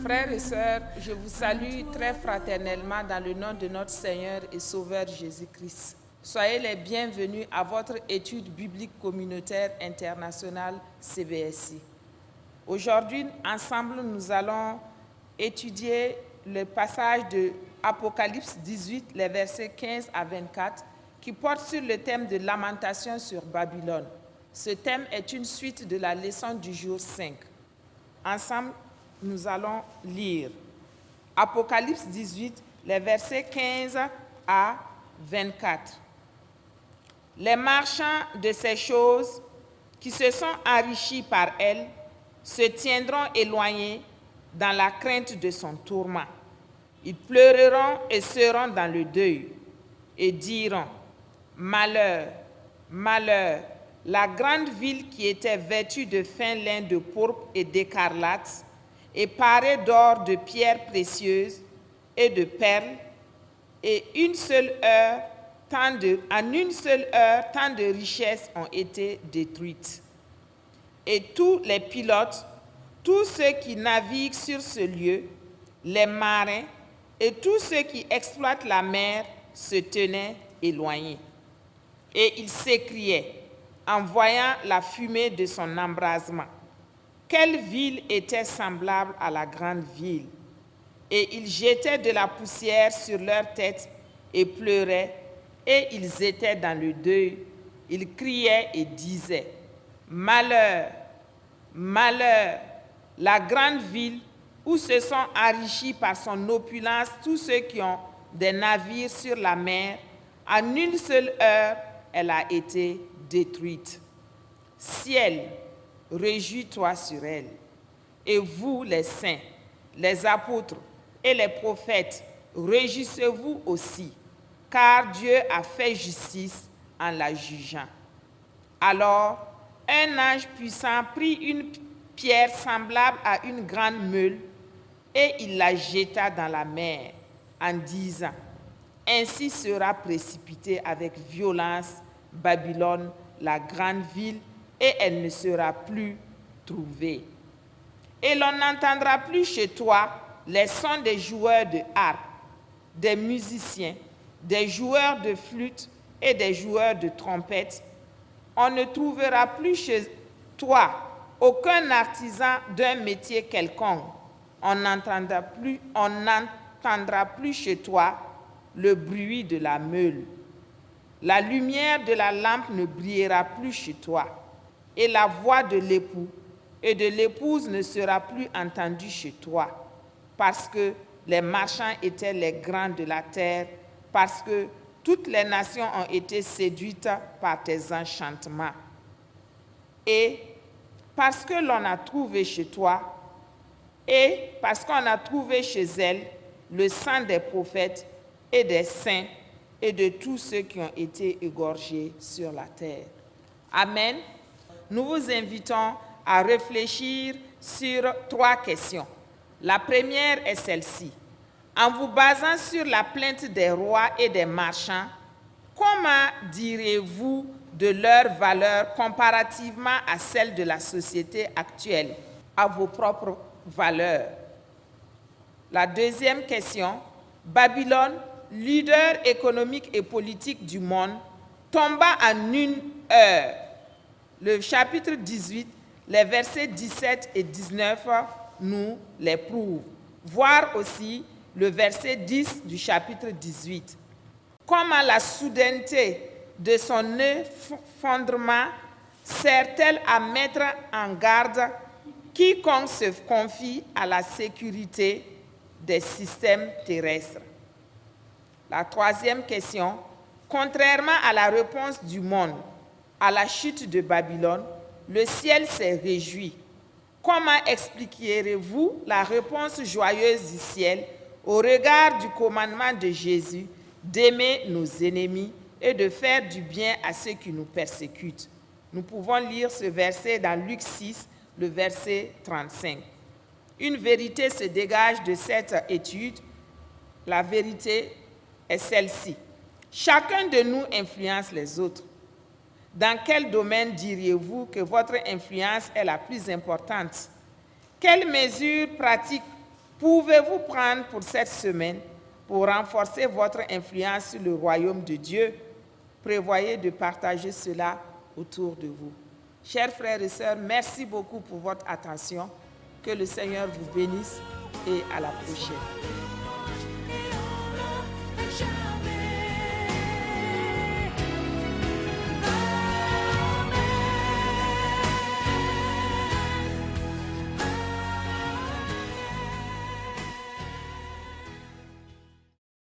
Frères et sœurs, je vous salue très fraternellement dans le nom de notre Seigneur et Sauveur Jésus-Christ. Soyez les bienvenus à votre étude biblique communautaire internationale CBSI. Aujourd'hui, ensemble, nous allons étudier le passage de Apocalypse 18, les versets 15 à 24, qui porte sur le thème de lamentation sur Babylone. Ce thème est une suite de la leçon du jour 5. Ensemble, nous allons lire Apocalypse 18, les versets 15 à 24. Les marchands de ces choses qui se sont enrichis par elle se tiendront éloignés dans la crainte de son tourment. Ils pleureront et seront dans le deuil et diront: Malheur, malheur, la grande ville qui était vêtue de fin lin de pourpre et d'écarlate, et parée d'or, de pierres précieuses et de perles, et en une seule heure, tant de richesses ont été détruites. Et tous les pilotes, tous ceux qui naviguent sur ce lieu, les marins et tous ceux qui exploitent la mer se tenaient éloignés. Et ils s'écriaient en voyant la fumée de son embrasement: quelle ville était semblable à la grande ville? Et ils jetaient de la poussière sur leurs têtes et pleuraient, et ils étaient dans le deuil. Ils criaient et disaient: Malheur, malheur, la grande ville où se sont enrichis par son opulence tous ceux qui ont des navires sur la mer. En une seule heure, elle a été détruite. Ciel, réjouis-toi sur elle. Et vous, les saints, les apôtres et les prophètes, réjouissez-vous aussi, car Dieu a fait justice en la jugeant. Alors, un ange puissant prit une pierre semblable à une grande meule et il la jeta dans la mer en disant: ainsi sera précipitée avec violence Babylone, la grande ville, et elle ne sera plus trouvée. Et l'on n'entendra plus chez toi les sons des joueurs de harpe, des musiciens, des joueurs de flûte et des joueurs de trompette. On ne trouvera plus chez toi aucun artisan d'un métier quelconque. On n'entendra plus chez toi le bruit de la meule. La lumière de la lampe ne brillera plus chez toi, et la voix de l'époux et de l'épouse ne sera plus entendue chez toi, parce que les marchands étaient les grands de la terre, parce que toutes les nations ont été séduites par tes enchantements. Et parce que l'on a trouvé chez toi, et parce qu'on a trouvé chez elle le sang des prophètes et des saints et de tous ceux qui ont été égorgés sur la terre. Amen. Nous vous invitons à réfléchir sur 3 questions. La première est celle-ci. En vous basant sur la plainte des rois et des marchands, comment direz-vous de leur valeur comparativement à celle de la société actuelle, à vos propres valeurs? La deuxième question. Babylone, leader économique et politique du monde, tomba en une heure. Le chapitre 18, les versets 17 et 19 nous les prouvent. Voir aussi le verset 10 du chapitre 18. Comment la soudaineté de son effondrement sert-elle à mettre en garde quiconque se confie à la sécurité des systèmes terrestres? La troisième question. Contrairement à la réponse du monde à la chute de Babylone, le ciel s'est réjoui. Comment expliquerez-vous la réponse joyeuse du ciel au regard du commandement de Jésus d'aimer nos ennemis et de faire du bien à ceux qui nous persécutent? Nous pouvons lire ce verset dans Luc 6, le verset 35. Une vérité se dégage de cette étude. La vérité est celle-ci. Chacun de nous influence les autres. Dans quel domaine diriez-vous que votre influence est la plus importante? Quelles mesures pratiques pouvez-vous prendre pour cette semaine pour renforcer votre influence sur le royaume de Dieu? Prévoyez de partager cela autour de vous. Chers frères et sœurs, merci beaucoup pour votre attention. Que le Seigneur vous bénisse et à la prochaine.